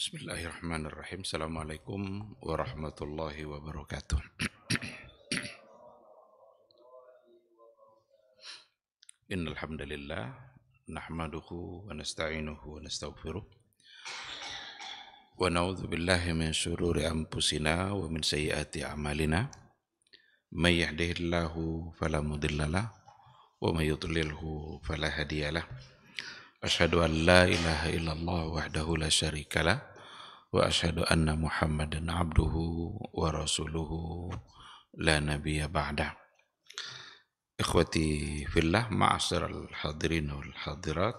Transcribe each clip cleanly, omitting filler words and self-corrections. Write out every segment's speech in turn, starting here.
Bismillahirrahmanirrahim. Assalamualaikum warahmatullahi wabarakatuh. Innal hamdalillah nahmaduhu wa nasta'inuhu wa nastaghfiruh wa na'udzu billahi min syururi anfusina wa min sayyiati a'malina. May yahdihillahu fala mudhillalah wa may yudlilhu fala hadiyalah. Asyhadu an la ilaha illallah wahdahu la syarikalah wa asyhadu anna Muhammadan abduhu wa rasuluhu la nabiyya ba'dah. Ikhwati fillah, ma'asyiral hadirin wal hadirat,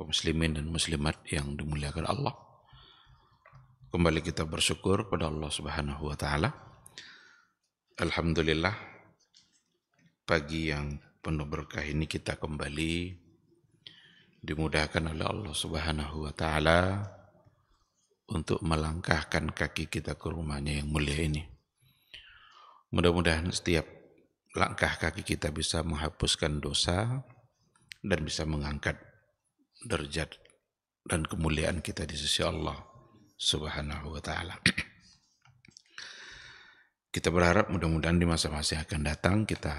kaum muslimin dan muslimat yang dimuliakan Allah. Kembali kita bersyukur pada Allah Subhanahu wa taala. Alhamdulillah, pagi yang penuh berkah ini kita kembali dimudahkan oleh Allah Subhanahu wa taala untuk melangkahkan kaki kita ke rumahnya yang mulia ini. Mudah-mudahan setiap langkah kaki kita bisa menghapuskan dosa dan bisa mengangkat derajat dan kemuliaan kita di sisi Allah Subhanahu wa taala. Kita berharap mudah-mudahan di masa-masa yang akan datang kita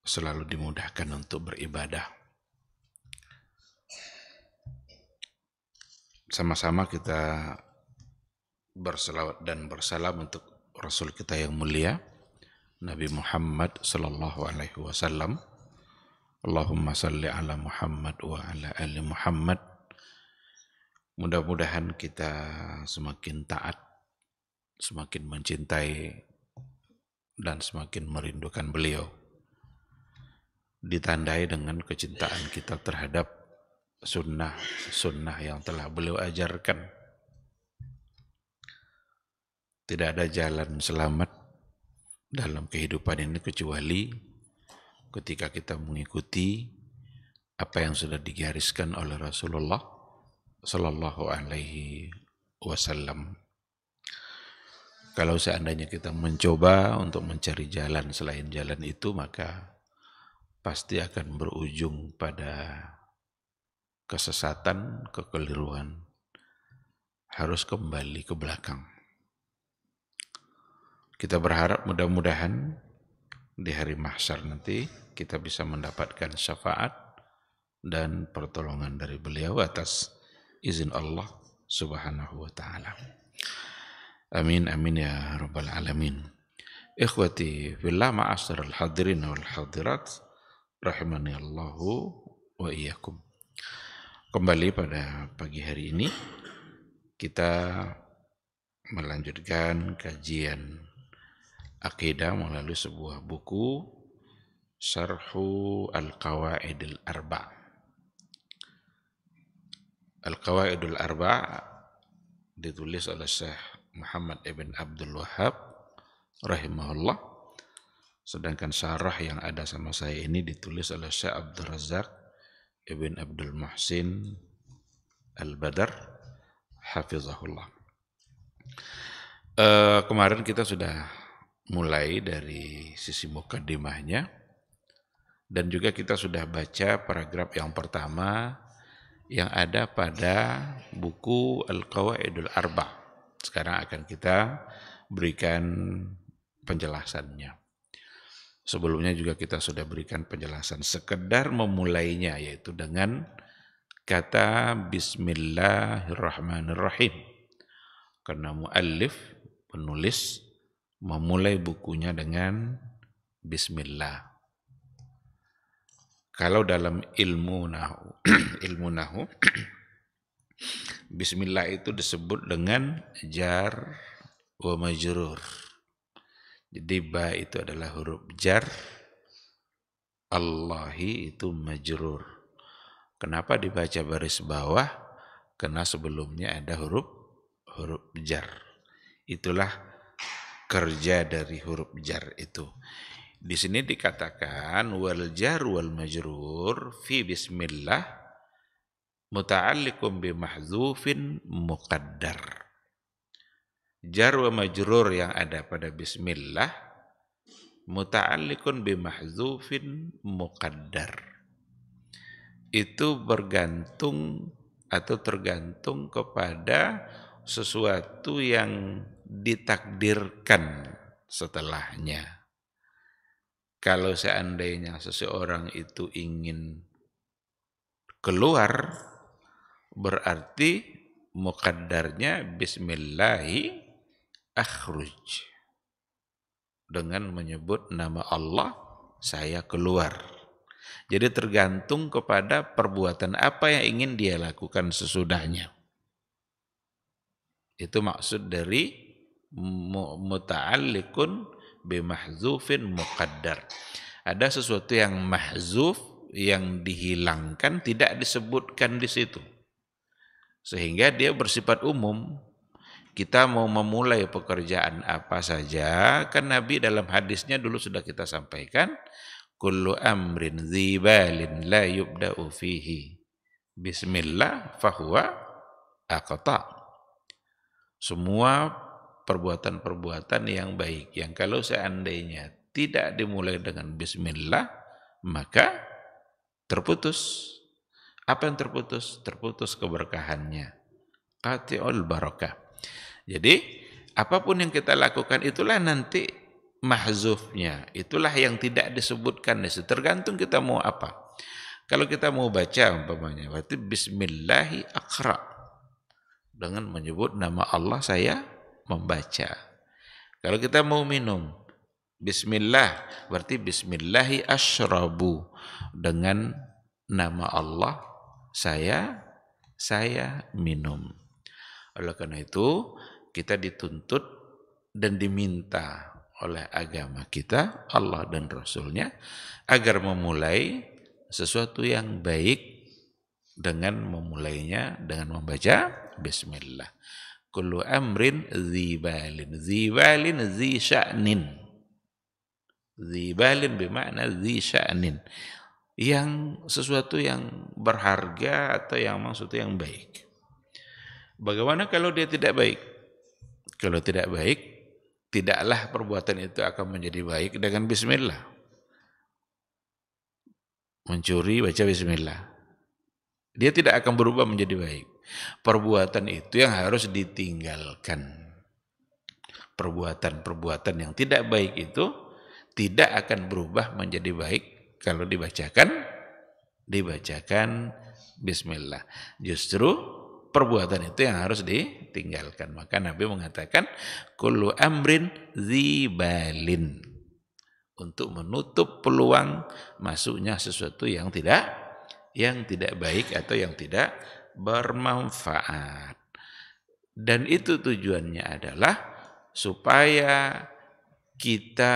selalu dimudahkan untuk beribadah. Sama-sama kita berselawat dan bersalam untuk Rasul kita yang mulia, Nabi Muhammad sallallahu alaihi wasallam. Allahumma salli ala Muhammad wa ala ali Muhammad. Mudah-mudahan kita semakin taat, semakin mencintai dan semakin merindukan beliau. Ditandai dengan kecintaan kita terhadap sunnah yang telah beliau ajarkan. Tidak ada jalan selamat dalam kehidupan ini kecuali ketika kita mengikuti apa yang sudah digariskan oleh Rasulullah Sallallahu Alaihi Wasallam. Kalau seandainya kita mencoba untuk mencari jalan selain jalan itu, maka pasti akan berujung pada kesesatan, kekeliruan. Harus kembali ke belakang. Kita berharap mudah-mudahan di hari mahsyar nanti kita bisa mendapatkan syafaat dan pertolongan dari beliau atas izin Allah Subhanahu wa taala. Amin amin ya rabbal alamin. Ikhwati fillah, ma'asyiral hadirin wal hadirat, rahimani Allahu wa iyyakum. Kembali pada pagi hari ini kita melanjutkan kajian akidah melalui sebuah buku Syarhu Al-Qawaidil Arba'. Al-Qawaidul Arba' ditulis oleh Syekh Muhammad ibn Abdul Wahhab rahimahullah, sedangkan syarah yang ada sama saya ini ditulis oleh Syekh Abdul Razak ibn Abdul Muhsin Al-Badar hafizahullah. Kemarin kita sudah mulai dari sisi mukaddimahnya dan juga kita sudah baca paragraf yang pertama yang ada pada buku Al-Qawaidul Arba'. Sekarang akan kita berikan penjelasannya. Sebelumnya juga kita sudah berikan penjelasan sekedar memulainya, yaitu dengan kata Bismillahirrahmanirrahim. Karena muallif, penulis, memulai bukunya dengan Bismillah. Kalau dalam ilmu nahu, Bismillah itu disebut dengan jar wa majrur. Jadi ba itu adalah huruf jar, Allahi itu majrur. Kenapa dibaca baris bawah? Karena sebelumnya ada huruf jar. Itulah kerja dari huruf jar itu. Di sini dikatakan wal jar wal majrur fi bismillah muta'alliqun bi mahdzufin muqaddar. Jar wa majrur yang ada pada bismillah muta'alliqun bi mahdzufin muqaddar. Itu bergantung atau tergantung kepada sesuatu yang ditakdirkan setelahnya. Kalau seandainya seseorang itu ingin keluar, berarti muqaddarnya bismillahi akhruj. Dengan menyebut nama Allah, saya keluar. Jadi tergantung kepada perbuatan apa yang ingin dia lakukan sesudahnya. Itu maksud dari muta'alliqun bimahzufin muqaddar. Ada sesuatu yang mahzuf, yang dihilangkan, tidak disebutkan di situ. Sehingga dia bersifat umum. Kita mau memulai pekerjaan apa saja, kan Nabi dalam hadisnya dulu sudah kita sampaikan, kullu amrin dzibalin la yubda'u fihi bismillah fahuwa aqta. Semua perbuatan-perbuatan yang baik, yang kalau seandainya tidak dimulai dengan bismillah, maka terputus. Apa yang terputus? Terputus keberkahannya. Qati'ul barakah. Jadi apapun yang kita lakukan itulah nanti mahzufnya, itulah yang tidak disebutkan di situ. Tergantung kita mau apa. Kalau kita mau baca umpamanya, berarti bismillahi aqra. Dengan menyebut nama Allah saya membaca. Kalau kita mau minum, bismillah, berarti bismillahi asyrabu. Dengan nama Allah saya minum. Oleh karena itu, kita dituntut dan diminta oleh agama kita, Allah dan Rasulnya, agar memulai sesuatu yang baik dengan memulainya dengan membaca bismillah. Kullu amrin dzibalin. Dzibalin dzi sya'nin. Dzibalin bermakna dzi sya'nin. Yang sesuatu yang berharga atau yang maksudnya yang baik. Bagaimana kalau dia tidak baik? Kalau tidak baik, tidaklah perbuatan itu akan menjadi baik dengan bismillah. Mencuri baca bismillah. Dia tidak akan berubah menjadi baik. Perbuatan itu yang harus ditinggalkan. Perbuatan-perbuatan yang tidak baik itu tidak akan berubah menjadi baik kalau dibacakan bismillah. Justru perbuatan itu yang harus ditinggalkan. Maka Nabi mengatakan kullu amrin dzibalin, untuk menutup peluang masuknya sesuatu yang tidak baik atau yang tidak bermanfaat. Dan itu tujuannya adalah supaya kita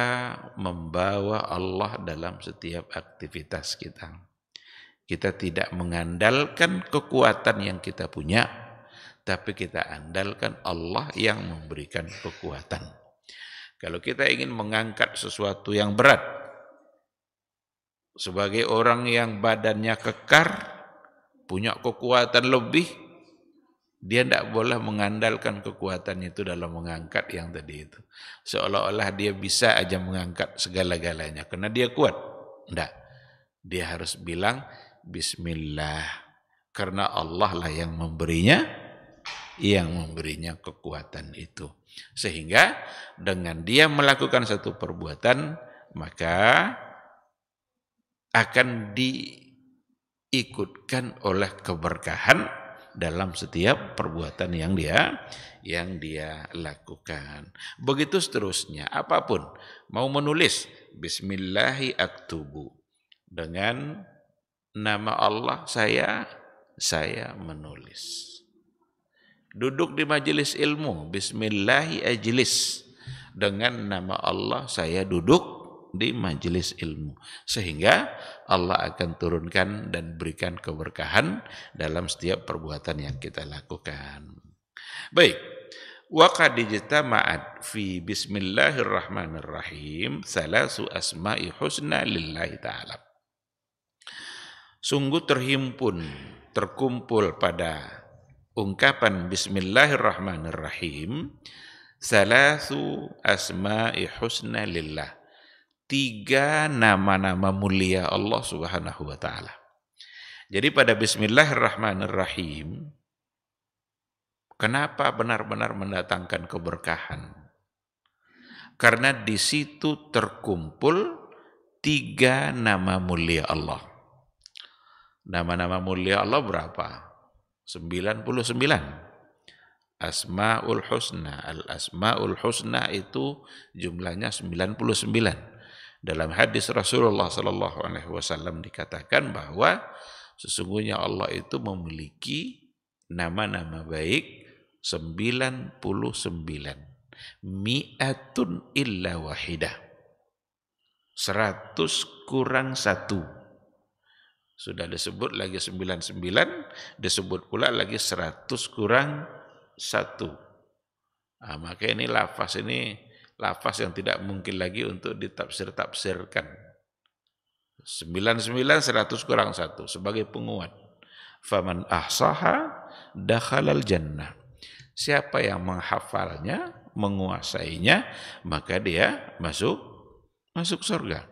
membawa Allah dalam setiap aktivitas kita. Kita tidak mengandalkan kekuatan yang kita punya, tapi kita andalkan Allah yang memberikan kekuatan. Kalau kita ingin mengangkat sesuatu yang berat, sebagai orang yang badannya kekar, punya kekuatan lebih, dia tidak boleh mengandalkan kekuatan itu dalam mengangkat yang tadi itu. Seolah-olah dia bisa aja mengangkat segala-galanya, karena dia kuat. Tidak. Dia harus bilang, bismillah, karena Allah lah yang memberinya kekuatan itu. Sehingga dengan dia melakukan satu perbuatan, maka akan diikutkan oleh keberkahan dalam setiap perbuatan yang dia lakukan. Begitu seterusnya, apapun. Mau menulis, bismillahi aktubu. Dengan nama Allah saya menulis. Duduk di majelis ilmu, bismillahi ajlis. Dengan nama Allah saya duduk di majelis ilmu. Sehingga Allah akan turunkan dan berikan keberkahan dalam setiap perbuatan yang kita lakukan. Baik. Wa qad ijtama'at fi bismillahirrahmanirrahim salasu asma'i husna lillahi ta'ala. Sungguh terkumpul pada ungkapan bismillahirrahmanirrahim salasu asma'i husna lillah. 3 nama-nama mulia Allah Subhanahu wa taala. Jadi pada Bismillahirrahmanirrahim, kenapa benar-benar mendatangkan keberkahan? Karena di situ terkumpul 3 nama mulia Allah. Nama-nama mulia Allah berapa? 99. Asmaul Husna. Al-Asmaul Husna itu jumlahnya 99. Dalam hadis Rasulullah sallallahu alaihi wasallam dikatakan bahwa sesungguhnya Allah itu memiliki nama-nama baik 99. Mi'atun illa wahidah. 100 kurang 1. Sudah disebut lagi 99, disebut pula lagi 100 kurang 1. Nah, maka ini lafaz yang tidak mungkin lagi untuk ditafsir-tafsirkan. 99 100 kurang 1 sebagai penguat. Faman ahsaha dakhalal jannah. Siapa yang menghafalnya, menguasainya, maka dia masuk surga.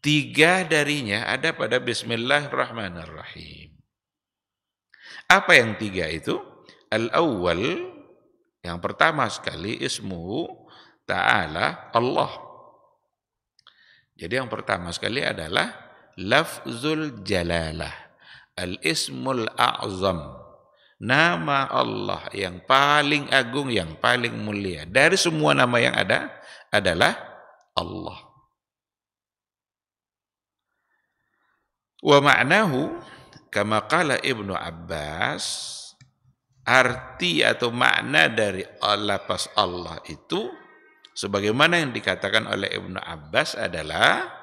3 darinya ada pada Bismillahirrahmanirrahim. Apa yang 3 itu? Al-awwal, yang pertama sekali, ismuhu ta'ala Allah. Jadi yang pertama sekali adalah lafzul jalalah, al-ismul a'zam. Nama Allah yang paling agung, yang paling mulia. Dari semua nama yang ada adalah Allah. Wa ma'nahu kama qala Ibnu Abbas, arti atau makna dari lafaz Allah itu sebagaimana yang dikatakan oleh Ibnu Abbas adalah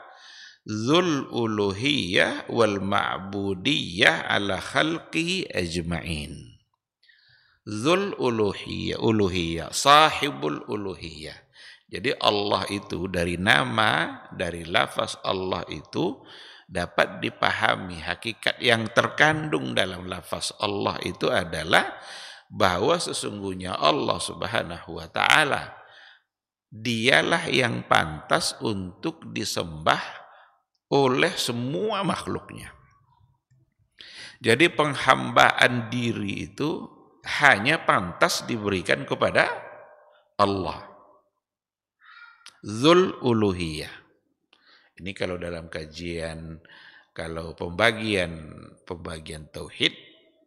Dzul uluhiyah wal ma'budiyah ala khalqihi ajma'in. Dzul uluhiyah, sahibul uluhiyah. Jadi Allah itu dari nama, dari lafaz Allah itu dapat dipahami hakikat yang terkandung dalam lafaz Allah itu adalah bahwa sesungguhnya Allah Subhanahu wa taala dialah yang pantas untuk disembah oleh semua makhluknya. Jadi penghambaan diri itu hanya pantas diberikan kepada Allah. Dzul uluhiyah. Ini kalau dalam kajian, kalau pembagian tauhid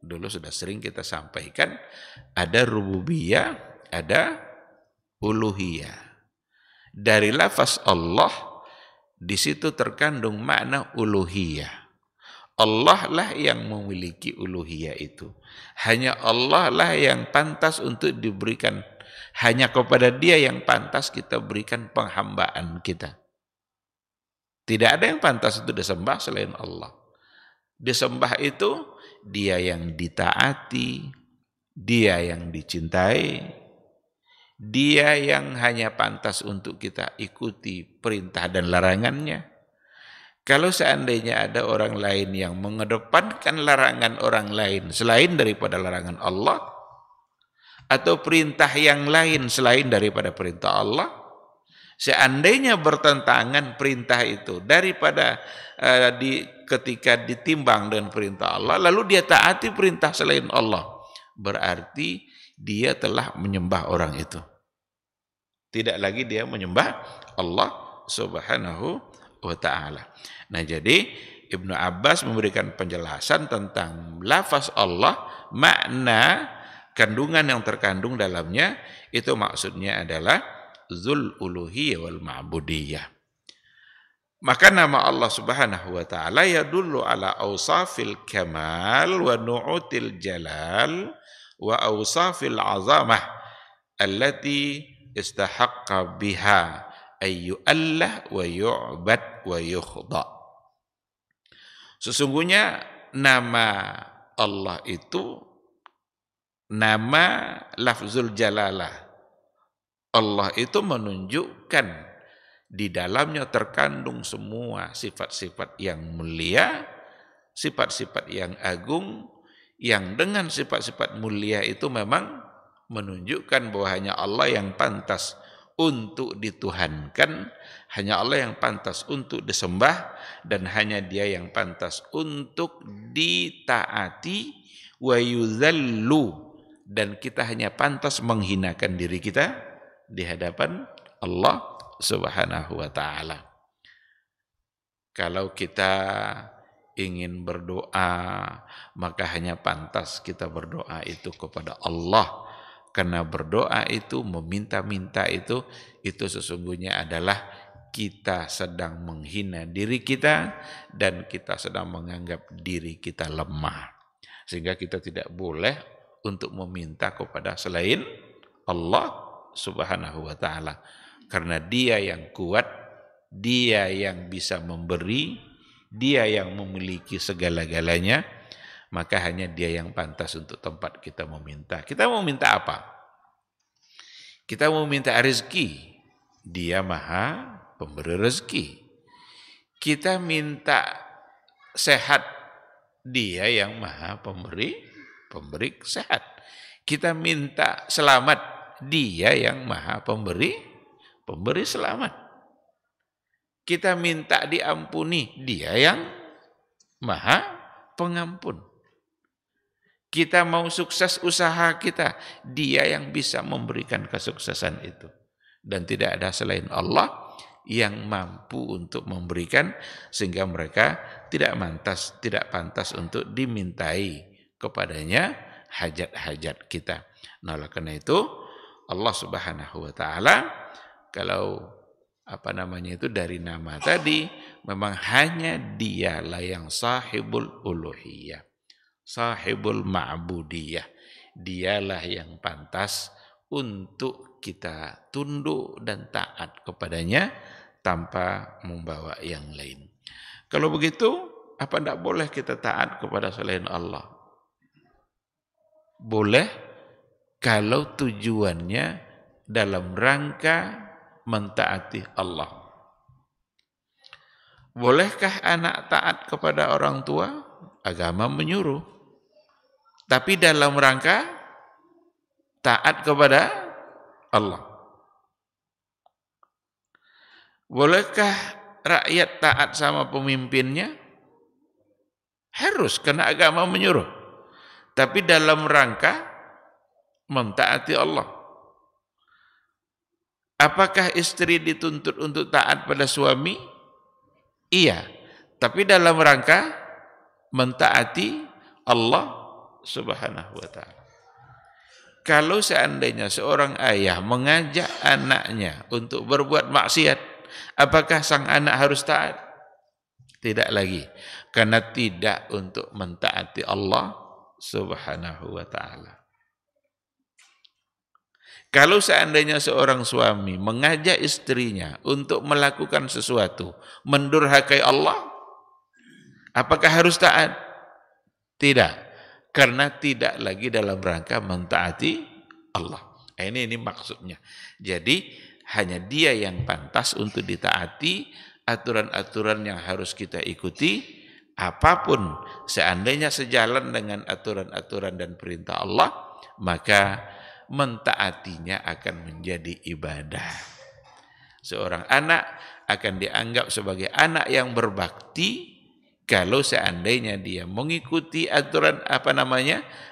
dulu sudah sering kita sampaikan, ada rububiyah, ada uluhiyah. Dari lafaz Allah di situ terkandung makna uluhiyah. Allah lah yang memiliki uluhiyah itu. Hanya Allah lah yang pantas untuk diberikan. Hanya kepada Dia yang pantas kita berikan penghambaan kita. Tidak ada yang pantas untuk disembah selain Allah. Disembah itu Dia yang ditaati, Dia yang dicintai, Dia yang hanya pantas untuk kita ikuti perintah dan larangannya. Kalau seandainya ada orang lain yang mengedepankan larangan orang lain selain daripada larangan Allah, atau perintah yang lain selain daripada perintah Allah, seandainya bertentangan perintah itu daripada ketika ditimbang dengan perintah Allah, lalu dia taati perintah selain Allah, berarti dia telah menyembah orang itu. Tidak lagi dia menyembah Allah Subhanahu wa ta'ala. Nah, jadi Ibnu Abbas memberikan penjelasan tentang lafaz Allah, makna kandungan yang terkandung dalamnya, itu maksudnya adalah Dzul uluhiyah wal ma'budiyah. Maka nama Allah Subhanahu wa ta'ala yadullu ala awsafil kamal wa nu'util jalal wa awsafil azamah allati istahaqqa biha ayyu'allah wa yu'bad wa yukhda. Sesungguhnya nama Allah itu nama lafzul jalalah. Allah itu menunjukkan di dalamnya terkandung semua sifat-sifat yang mulia, sifat-sifat yang agung, yang dengan sifat-sifat mulia itu memang menunjukkan bahwa hanya Allah yang pantas untuk dituhankan, hanya Allah yang pantas untuk disembah, dan hanya Dia yang pantas untuk ditaati, wa yuzallu, dan kita hanya pantas menghinakan diri kita di hadapan Allah Subhanahu wa taala. Kalau kita ingin berdoa, maka hanya pantas kita berdoa itu kepada Allah. Karena berdoa itu, meminta-minta itu sesungguhnya adalah kita sedang menghina diri kita dan kita sedang menganggap diri kita lemah. Sehingga kita tidak boleh untuk meminta kepada selain Allah Subhanahu wa taala. Karena Dia yang kuat, Dia yang bisa memberi, Dia yang memiliki segala-galanya, maka hanya Dia yang pantas untuk tempat kita meminta. Kita mau minta apa? Kita mau minta rezeki, Dia Maha Pemberi rezeki. Kita minta sehat, Dia yang Maha Pemberi sehat. Kita minta selamat, Dia yang Maha Pemberi selamat. Kita minta diampuni, Dia yang Maha Pengampun. Kita mau sukses usaha kita, Dia yang bisa memberikan kesuksesan itu. Dan tidak ada selain Allah yang mampu untuk memberikan, sehingga mereka tidak pantas untuk dimintai kepadanya hajat-hajat kita. Nah, oleh karena itu Allah Subhanahu wa taala, kalau dari nama tadi, memang hanya Dialah yang sahibul uluhiyah, sahibul ma'budiyah. Dialah yang pantas untuk kita tunduk dan taat kepadanya tanpa membawa yang lain. Kalau begitu, apa tidak boleh kita taat kepada selain Allah? Boleh, kalau tujuannya dalam rangka mentaati Allah. Bolehkah anak taat kepada orang tua? Agama menyuruh. Tapi dalam rangka taat kepada Allah. Bolehkah rakyat taat sama pemimpinnya? Harus, karena agama menyuruh. Tapi dalam rangka mentaati Allah. Apakah istri dituntut untuk taat pada suami? Iya, tapi dalam rangka mentaati Allah Subhanahu wa taala. Kalau seandainya seorang ayah mengajak anaknya untuk berbuat maksiat, apakah sang anak harus taat? Tidak lagi, karena tidak untuk mentaati Allah Subhanahu wa taala. Kalau seandainya seorang suami mengajak istrinya untuk melakukan sesuatu mendurhakai Allah, apakah harus taat? Tidak, karena tidak lagi dalam rangka mentaati Allah. Ini maksudnya. Jadi hanya Dia yang pantas untuk ditaati, aturan-aturan yang harus kita ikuti, apapun seandainya sejalan dengan aturan-aturan dan perintah Allah, maka mentaatinya akan menjadi ibadah. Seorang anak akan dianggap sebagai anak yang berbakti kalau seandainya dia mengikuti aturan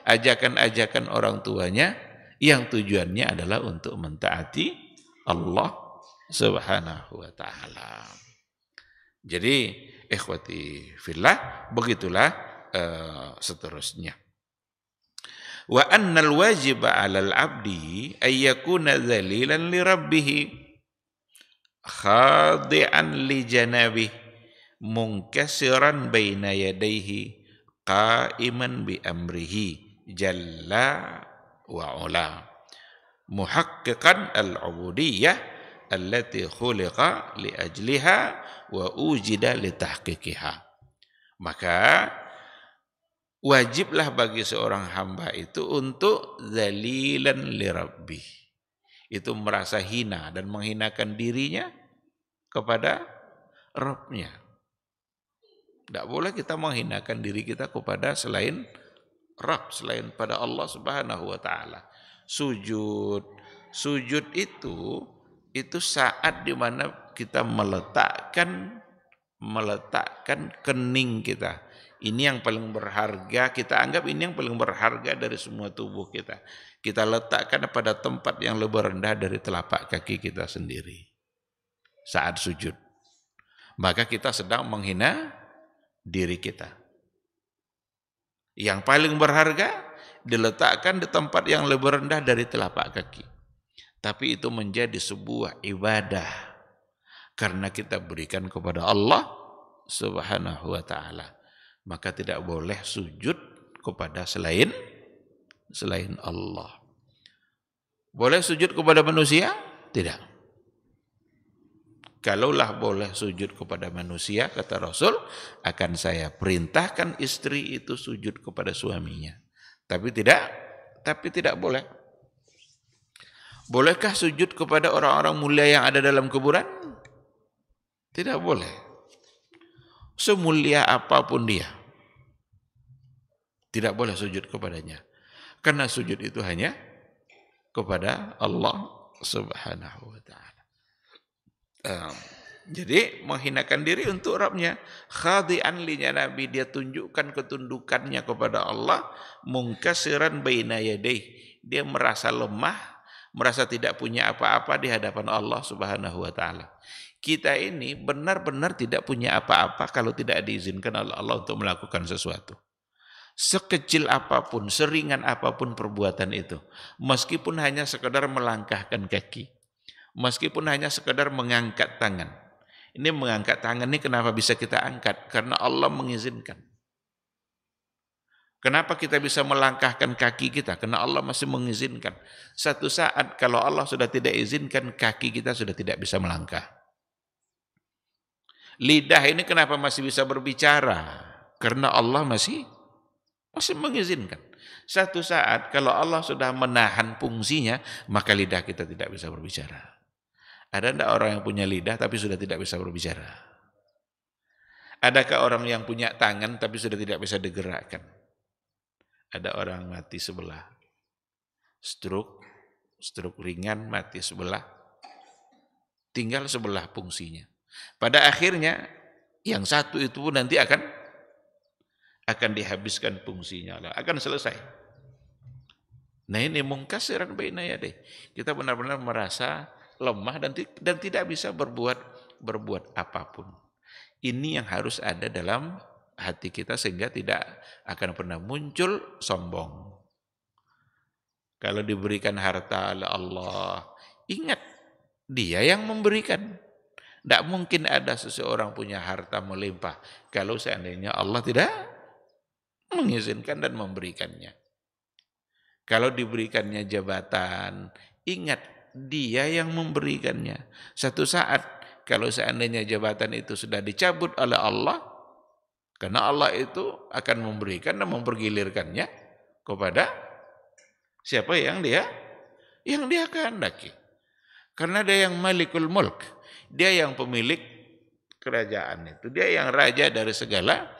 ajakan-ajakan orang tuanya yang tujuannya adalah untuk mentaati Allah Subhanahu wa taala. Jadi ikhwati fillah, begitulah seterusnya. Wa annal wajiba 'alal 'abdi ay yakuna dzalilan li rabbih khadi'an li janabih munkasiran baina yadayhi qa'iman bi amrihi jalla wa 'ala muhaqqiqan al-'ubudiyyah allati khuliqa li ajliha wa ujida li tahqiqiha. Maka wajiblah bagi seorang hamba itu untuk dzalilan li rabbih. Itu merasa hina dan menghinakan dirinya kepada Rabb-nya. Tidak boleh kita menghinakan diri kita kepada selain Rabb, selain pada Allah Subhanahu wa taala. Sujud itu itu saat dimana kita meletakkan kening kita. Ini yang paling berharga, kita anggap ini yang paling berharga dari semua tubuh kita. Kita letakkan pada tempat yang lebih rendah dari telapak kaki kita sendiri saat sujud. Maka kita sedang menghina diri kita. Yang paling berharga diletakkan di tempat yang lebih rendah dari telapak kaki. Tapi itu menjadi sebuah ibadah karena kita berikan kepada Allah Subhanahu wa taala. Maka tidak boleh sujud kepada selain Allah. Boleh sujud kepada manusia? Tidak. Kalaulah boleh sujud kepada manusia, kata Rasul, akan saya perintahkan istri itu sujud kepada suaminya. Tapi tidak boleh. Bolehkah sujud kepada orang-orang mulia yang ada dalam kuburan? Tidak boleh. Semulia apapun dia, tidak boleh sujud kepadanya. Karena sujud itu hanya kepada Allah Subhanahu wa taala. Jadi menghinakan diri untuk Rabbnya. Khadi'an linya Nabi, dia tunjukkan ketundukannya kepada Allah. Mungkasiran baina yadayh, dia merasa lemah, merasa tidak punya apa-apa di hadapan Allah Subhanahu wa taala. Kita ini benar-benar tidak punya apa-apa kalau tidak diizinkan oleh Allah untuk melakukan sesuatu. Sekecil apapun, seringan apapun perbuatan itu, meskipun hanya sekedar melangkahkan kaki, meskipun hanya sekedar mengangkat tangan. Ini mengangkat tangan ini kenapa bisa kita angkat? Karena Allah mengizinkan. Kenapa kita bisa melangkahkan kaki kita? Karena Allah masih mengizinkan. Satu saat kalau Allah sudah tidak izinkan, kaki kita sudah tidak bisa melangkah. Lidah ini kenapa masih bisa berbicara? Karena Allah masih mengizinkan. Satu saat kalau Allah sudah menahan fungsinya, maka lidah kita tidak bisa berbicara. Ada enggak orang yang punya lidah tapi sudah tidak bisa berbicara? Adakah orang yang punya tangan tapi sudah tidak bisa digerakkan? Ada orang mati sebelah, stroke ringan, mati sebelah, tinggal sebelah fungsinya. Pada akhirnya yang satu itu pun nanti akan dihabiskan fungsinya, akan selesai. Nah ini mungkasiran baina yadayh. Kita benar-benar merasa lemah dan tidak bisa berbuat apapun. Ini yang harus ada dalam hati kita sehingga tidak akan pernah muncul sombong. Kalau diberikan harta oleh Allah, ingat dia yang memberikan. Tidak mungkin ada seseorang punya harta melimpah kalau seandainya Allah tidak mengizinkan dan memberikannya. Kalau diberikannya jabatan, ingat dia yang memberikannya. Satu saat kalau seandainya jabatan itu sudah dicabut oleh Allah, karena Allah itu akan memberikan dan mempergilirkannya kepada siapa yang dia kehendaki. Karena dia yang Malikul Mulk. Dia yang pemilik kerajaan itu. Dia yang raja dari segala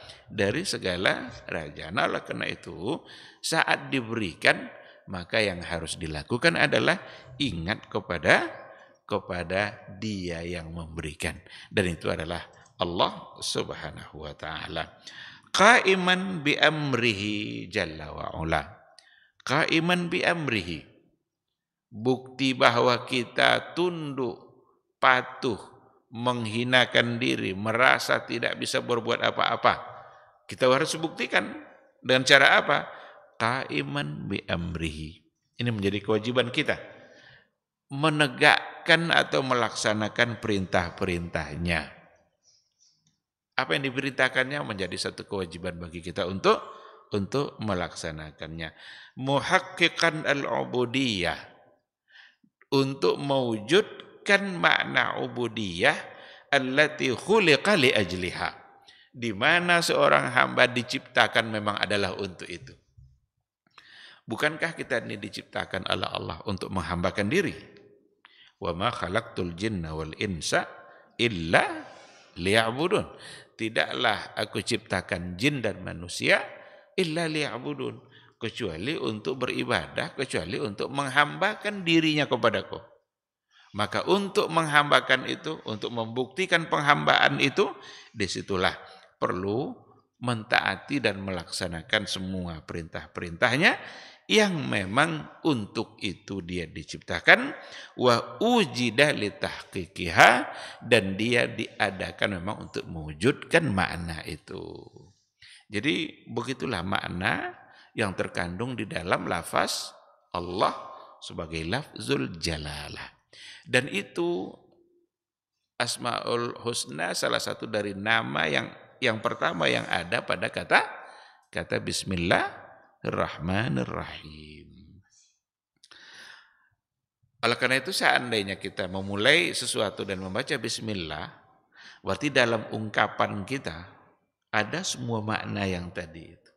raja. Nah, oleh karena itu, saat diberikan, maka yang harus dilakukan adalah ingat kepada dia yang memberikan. Dan itu adalah Allah Subhanahu wa taala. Qaiman bi amrihi jalla wa ula. Qaiman bi amrihi. Bukti bahwa kita tunduk, patuh, menghinakan diri, merasa tidak bisa berbuat apa-apa. Kita harus buktikan dengan cara apa? Qaiman bi amrihi. Ini menjadi kewajiban kita. Menegakkan atau melaksanakan perintah-perintahnya. Apa yang diperintahkannya menjadi satu kewajiban bagi kita untuk melaksanakannya. Muhaqqiqan al-ubudiyah. Untuk mewujudkan makna ubudiyah allati khuliqa li ajliha, di mana seorang hamba diciptakan memang adalah untuk itu. Bukankah kita ini diciptakan oleh Allah untuk menghambakan diri? Wa ma khalaqtul jinna wal insa illa liya'budun. Tidaklah aku ciptakan jin dan manusia illa liya'budun, kecuali untuk beribadah, kecuali untuk menghambakan dirinya kepadaku. Maka untuk menghambakan itu, untuk membuktikan penghambaan itu, disitulah perlu mentaati dan melaksanakan semua perintah-perintahnya yang memang untuk itu dia diciptakan, wa ujida litahqiqiha, dan dia diadakan memang untuk mewujudkan makna itu. Jadi begitulah makna yang terkandung di dalam lafaz Allah sebagai lafzul jalalah. Dan itu Asmaul Husna salah satu dari nama yang pertama yang ada pada kata Bismillahirrahmanirrahim. Oleh karena itu seandainya kita memulai sesuatu dan membaca Bismillah, berarti dalam ungkapan kita ada semua makna yang tadi itu.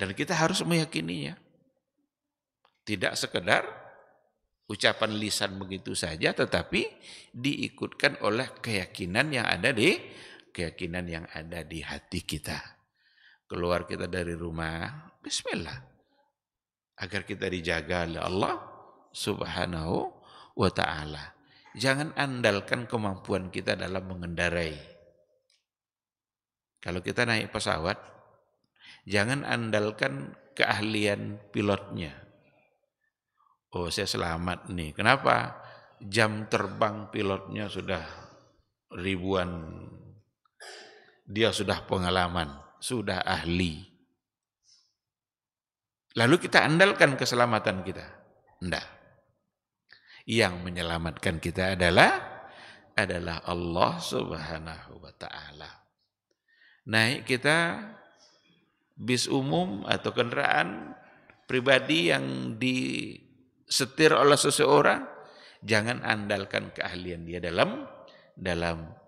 Dan kita harus meyakininya. Tidak sekedar ucapan lisan begitu saja, tetapi diikutkan oleh keyakinan yang ada di hati kita. Keluar kita dari rumah, Bismillah, agar kita dijaga oleh Allah Subhanahu wa ta'ala. Jangan andalkan kemampuan kita dalam mengendarai. Kalau kita naik pesawat, jangan andalkan keahlian pilotnya. Oh, saya selamat nih. Kenapa? Jam terbang pilotnya sudah ribuan. Dia sudah pengalaman, sudah ahli. Lalu kita andalkan keselamatan kita. Enggak. Yang menyelamatkan kita adalah Allah Subhanahu wa ta'ala. Naik kita bis umum atau kendaraan pribadi yang disetir oleh seseorang, jangan andalkan keahlian dia dalam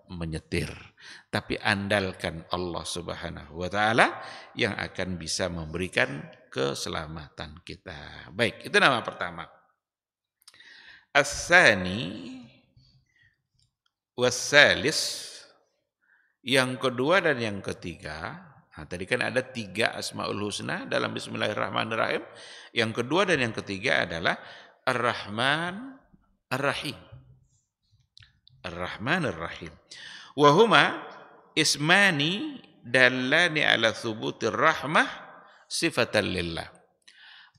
menyetir, tapi andalkan Allah Subhanahu wa ta'ala yang akan bisa memberikan keselamatan kita. Baik, itu nama pertama. As-sani was-salis, yang kedua dan yang ketiga. Nah, tadi kan ada 3 Asmaul Husna dalam Bismillahirrahmanirrahim. Yang kedua dan yang ketiga adalah Ar-Rahman Ar-Rahim. Ar-Rahman Ar-Rahim. Wahuma ismani dallani ala thubutir rahmah sifatan lillah.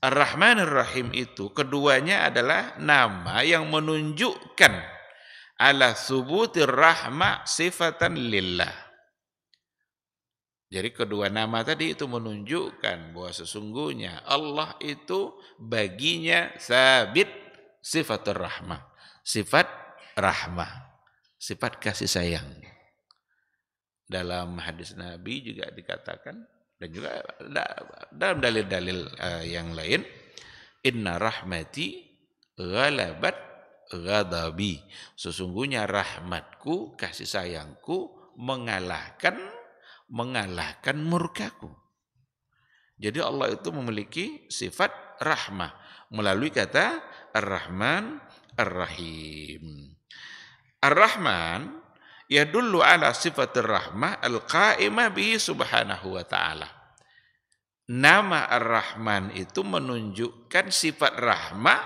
Ar-Rahman Ar-Rahim itu keduanya adalah nama yang menunjukkan ala thubutir rahmah sifatan lillah. Jadi kedua nama tadi itu menunjukkan bahwa sesungguhnya Allah itu baginya sabit sifatur rahmah, sifat rahmah, sifat kasih sayang. Dalam hadis Nabi juga dikatakan, dan juga dalam dalil-dalil yang lain, inna rahmati ghalabat ghadabi, sesungguhnya rahmatku, kasih sayangku mengalahkan murkaku. Jadi Allah itu memiliki sifat rahmah melalui kata Ar-Rahman Ar-Rahim. Ar-Rahman yadullu ala sifatir rahmah al-qa'imah bihi subhanahu wa ta'ala. Nama Ar-Rahman itu menunjukkan sifat rahmah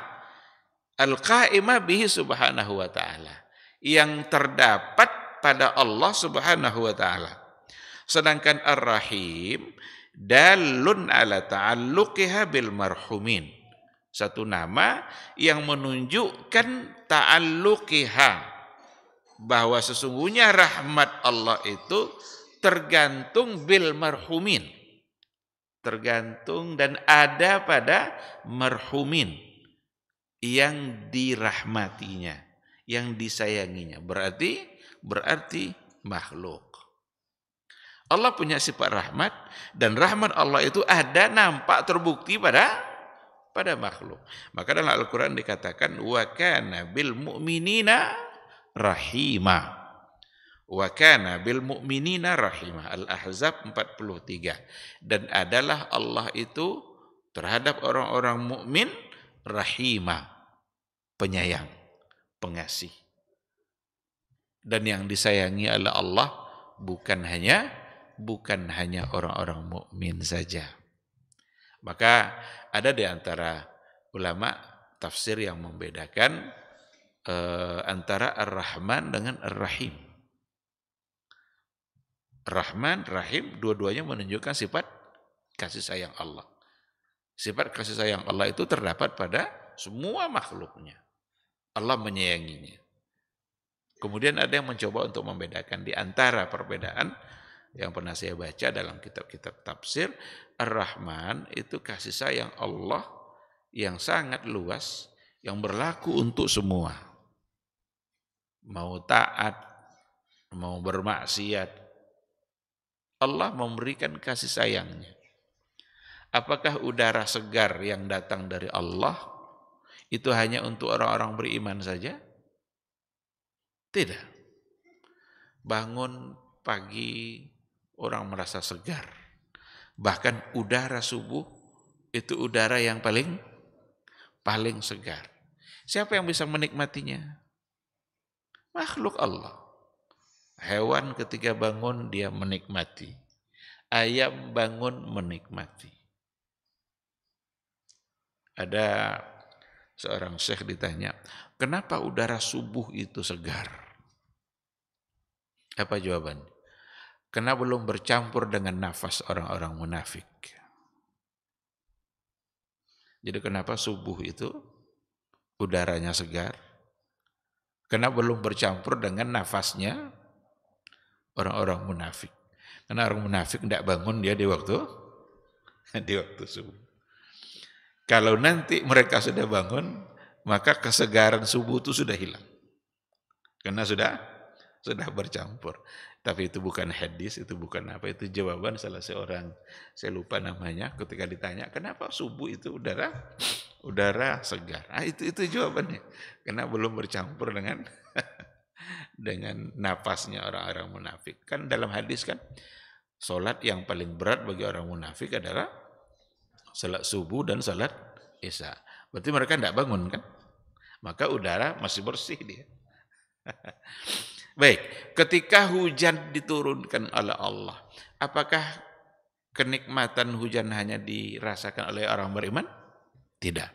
al-qa'imah bihi subhanahu wa ta'ala, yang terdapat pada Allah Subhanahu wa ta'ala. Sedangkan Ar-Rahim dalun ala ta'alluqiha bil marhumin, satu nama yang menunjukkan ta'alluqiha, bahwa sesungguhnya rahmat Allah itu tergantung bil marhumin, tergantung dan ada pada marhumin, yang dirahmatinya, yang disayanginya, berarti makhluk. Allah punya sifat rahmat, dan rahmat Allah itu ada, nampak, terbukti pada makhluk. Maka dalam Al-Quran dikatakan wa kana bil mu'minina rahima. Wa kana bil mu'minina rahima. Al-Ahzab 43. Dan adalah Allah itu terhadap orang-orang mukmin rahima, penyayang, pengasih. Dan yang disayangi oleh Allah bukan hanya orang-orang mukmin saja. Maka ada di antara ulama tafsir yang membedakan antara Ar-Rahman dengan Ar-Rahim. Rahman, Rahim, dua-duanya menunjukkan sifat kasih sayang Allah. Sifat kasih sayang Allah itu terdapat pada semua makhluknya. Allah menyayanginya. Kemudian ada yang mencoba untuk membedakan di antara perbedaan yang pernah saya baca dalam kitab-kitab tafsir. Ar-Rahman itu kasih sayang Allah yang sangat luas, yang berlaku untuk semua. Mau taat, mau bermaksiat, Allah memberikan kasih sayangnya. Apakah udara segar yang datang dari Allah itu hanya untuk orang-orang beriman saja? Tidak. Bangun pagi orang merasa segar. Bahkan udara subuh itu udara yang paling segar. Siapa yang bisa menikmatinya? Makhluk Allah. Hewan ketika bangun dia menikmati. Ayam bangun menikmati. Ada seorang syekh ditanya, kenapa udara subuh itu segar? Apa jawabannya? Karena belum bercampur dengan nafas orang-orang munafik. Jadi kenapa subuh itu udaranya segar? Karena belum bercampur dengan nafasnya orang-orang munafik. Karena orang munafik tidak bangun dia di waktu subuh. Kalau nanti mereka sudah bangun, maka kesegaran subuh itu sudah hilang. Karena sudah bercampur. Tapi itu bukan hadis, itu bukan apa, itu jawaban salah seorang, saya lupa namanya, ketika ditanya, kenapa subuh itu udara segar? Ah, itu jawabannya. Karena belum bercampur dengan nafasnya orang-orang munafik. Kan dalam hadis kan, salat yang paling berat bagi orang munafik adalah salat subuh dan salat isya. Berarti mereka tidak bangun kan? Maka udara masih bersih dia. Baik, ketika hujan diturunkan oleh Allah, apakah kenikmatan hujan hanya dirasakan oleh orang beriman? Tidak.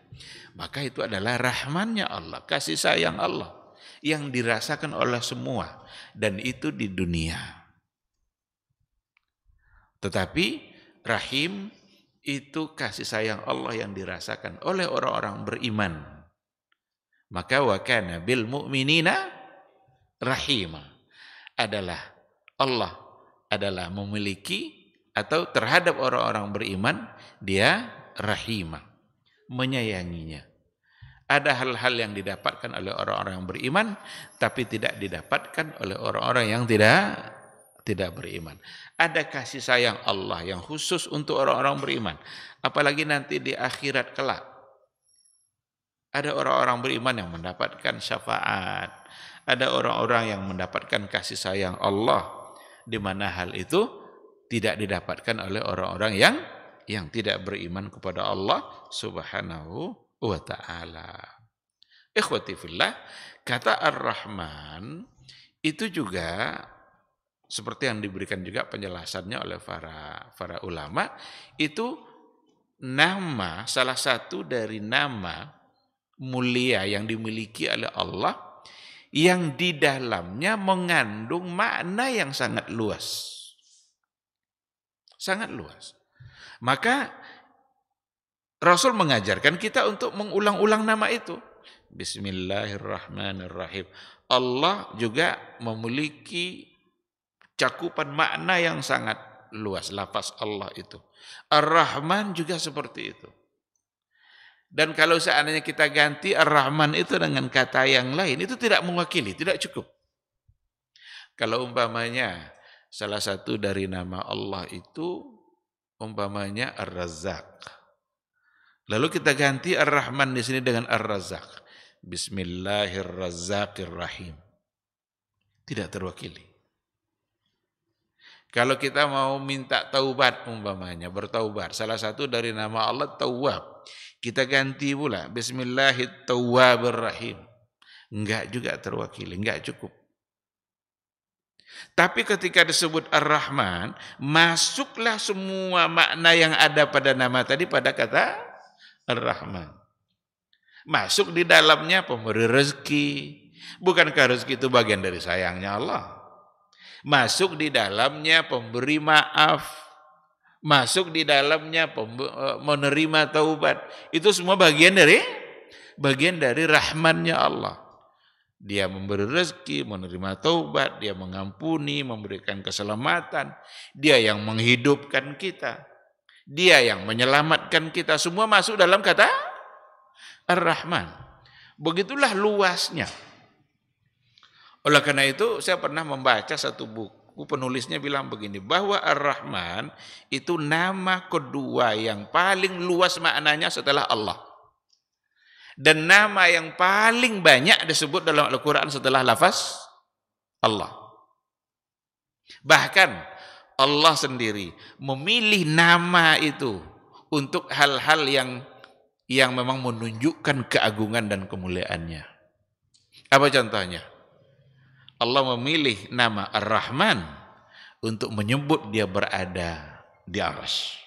Maka itu adalah rahmannya Allah, kasih sayang Allah yang dirasakan oleh semua, dan itu di dunia. Tetapi rahim itu kasih sayang Allah yang dirasakan oleh orang-orang beriman. Maka wa kana bil mu'minina rahima. Allah adalah memiliki atau terhadap orang-orang beriman dia rahima, menyayanginya. Ada hal-hal yang didapatkan oleh orang-orang yang beriman tapi tidak didapatkan oleh orang-orang yang tidak beriman. Ada kasih sayang Allah yang khusus untuk orang-orang beriman. Apalagi nanti di akhirat kelak. Ada orang-orang beriman yang mendapatkan syafaat. Ada orang-orang yang mendapatkan kasih sayang Allah. Di mana hal itu tidak didapatkan oleh orang-orang yang tidak beriman kepada Allah Subhanahu wa ta'ala. Ikhwati fillah, kata Ar-Rahman itu juga seperti yang diberikan juga penjelasannya oleh para ulama, itu nama, salah satu dari nama mulia yang dimiliki oleh Allah yang di dalamnya mengandung makna yang sangat luas. Sangat luas. Maka Rasul mengajarkan kita untuk mengulang-ulang nama itu. Bismillahirrahmanirrahim. Allah juga memiliki cakupan makna yang sangat luas, lafaz Allah itu. Ar-Rahman juga seperti itu. Dan kalau seandainya kita ganti Ar-Rahman itu dengan kata yang lain, itu tidak mewakili, tidak cukup. Kalau umpamanya salah satu dari nama Allah itu umpamanya Ar-Razzaq. Lalu kita ganti Ar-Rahman di sini dengan Ar-Razzaq. Bismillahirrahmanirrahim. Tidak terwakili. Kalau kita mau minta taubat umpamanya, bertaubat, salah satu dari nama Allah Tawwab. Kita ganti pula Bismillahirrahmanirrahim. Enggak juga terwakili, enggak cukup. Tapi ketika disebut Ar-Rahman, masuklah semua makna yang ada pada nama tadi pada kata Ar-Rahman. Masuk di dalamnya pemberi rezeki, Bukankah rezeki itu bagian dari sayangnya Allah? Masuk di dalamnya pemberi maaf, masuk di dalamnya menerima taubat. Itu semua bagian dari rahmannya Allah. Dia memberi rezeki, menerima taubat, dia mengampuni, memberikan keselamatan. Dia yang menghidupkan kita. Dia yang menyelamatkan kita. Semua masuk dalam kata Ar-Rahman. Begitulah luasnya. Oleh karena itu saya pernah membaca satu buku, penulisnya bilang begini, bahwa Ar-Rahman itu nama kedua yang paling luas maknanya setelah Allah. Dan nama yang paling banyak disebut dalam Al-Quran setelah lafaz Allah. Bahkan Allah sendiri memilih nama itu untuk hal-hal yang memang menunjukkan keagungan dan kemuliaannya. Apa contohnya? Allah memilih nama Ar-Rahman untuk menyebut dia berada di arsy.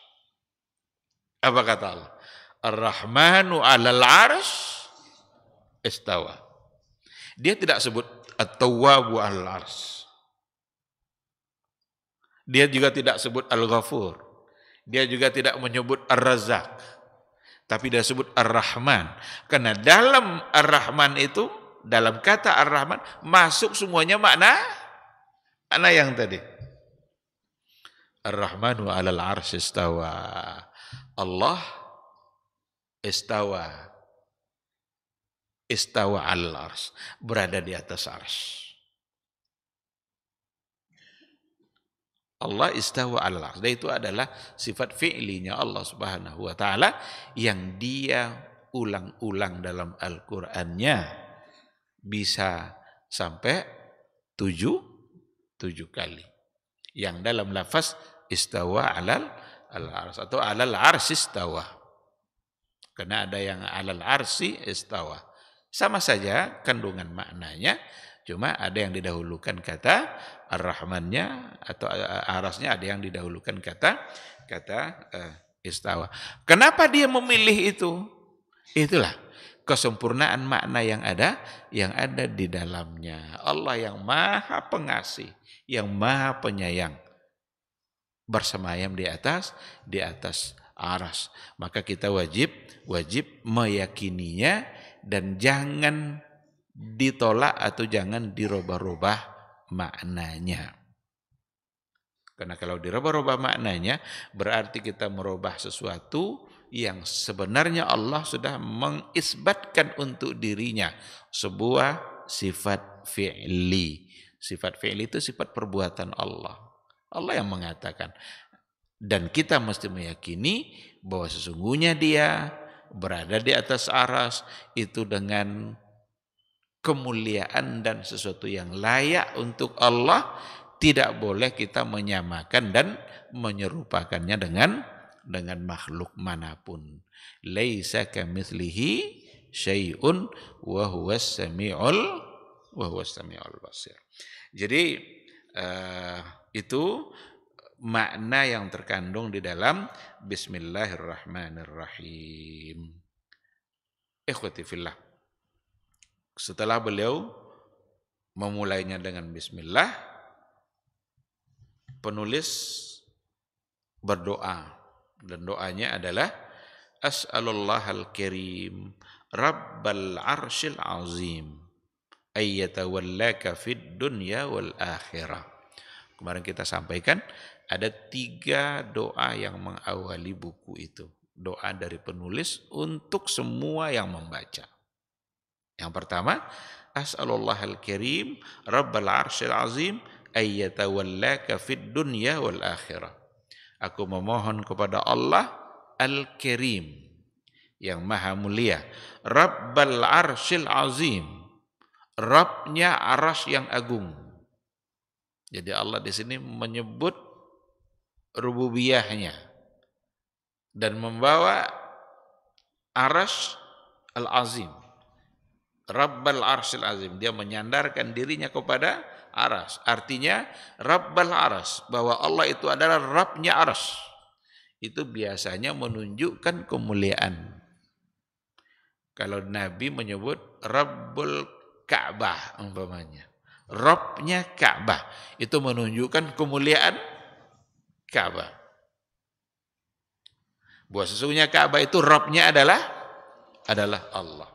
Apa kata Allah? Ar-Rahmanu 'alal 'arsy istawa. Dia tidak sebut At-Tawwabu 'alal 'arsy. Dia juga tidak sebut Al-Ghafur. Dia juga tidak menyebut Ar-Razzaq. Tapi dia sebut Ar-Rahman. Karena dalam Ar-Rahman itu, dalam kata Ar-Rahman, masuk semuanya makna yang tadi. Ar-Rahmanu 'alal 'arsy istawa. Allah istawa al-arsy, berada di atas arsy. Allah istawa al-arsy. Dan itu adalah sifat fi'linya Allah Subhanahu wa taala yang dia ulang-ulang dalam Al-Qur'annya bisa sampai 7 kali. Yang dalam lafaz istawa al-arsy atau alal arsy istawa. Karena ada yang alal arsy istawa. Sama saja kandungan maknanya, cuma ada yang didahulukan kata Ar-Rahmannya atau arasnya, ada yang didahulukan kata istawa. Kenapa dia memilih itu? Itulah kesempurnaan makna yang ada di dalamnya. Allah yang Maha Pengasih, yang Maha Penyayang, bersemayam di atas aras. Maka kita wajib meyakininya dan jangan ditolak atau jangan dirubah-rubah maknanya. Karena kalau dirubah-rubah maknanya berarti kita merubah sesuatu yang sebenarnya Allah sudah mengisbatkan untuk dirinya, sebuah sifat fi'li. Sifat fi'li itu sifat perbuatan Allah. Allah yang mengatakan. Dan kita mesti meyakini bahwa sesungguhnya dia berada di atas aras itu dengan kemuliaan dan sesuatu yang layak untuk Allah. Tidak boleh kita menyamakan dan menyerupakannya dengan makhluk manapun. Laisa kamitslihi syai'un wa huwas samiul basir. Jadi itu makna yang terkandung di dalam Bismillahirrahmanirrahim. Ikhwati fillah. Setelah beliau memulainya dengan Bismillah, penulis berdoa, dan doanya adalah As'alullahal karim Rabbal arsyil azim ayyatawallaka fid dunya wal akhirah. Kemarin kita sampaikan ada 3 doa yang mengawali buku itu. Doa dari penulis untuk semua yang membaca. Yang pertama, As'alullahal karim Rabbal arsyil azim ayyatawallaka fid dunya wal akhirah. Aku memohon kepada Allah Al-Karim yang maha mulia, Rabbal arsyil azim, Rabbnya arasy yang agung. Jadi Allah di sini menyebut rububiyahnya dan membawa arasy al-azim. Rabbal arsyil azim, dia menyandarkan dirinya kepada aras. Artinya Rabbal aras, bahwa Allah itu adalah Rabbnya aras. Itu biasanya menunjukkan kemuliaan. Kalau Nabi menyebut Rabbul Ka'bah umpamanya. Robnya Ka'bah. Itu menunjukkan kemuliaan Ka'bah. Bahwa sesungguhnya Ka'bah itu Robnya adalah Allah.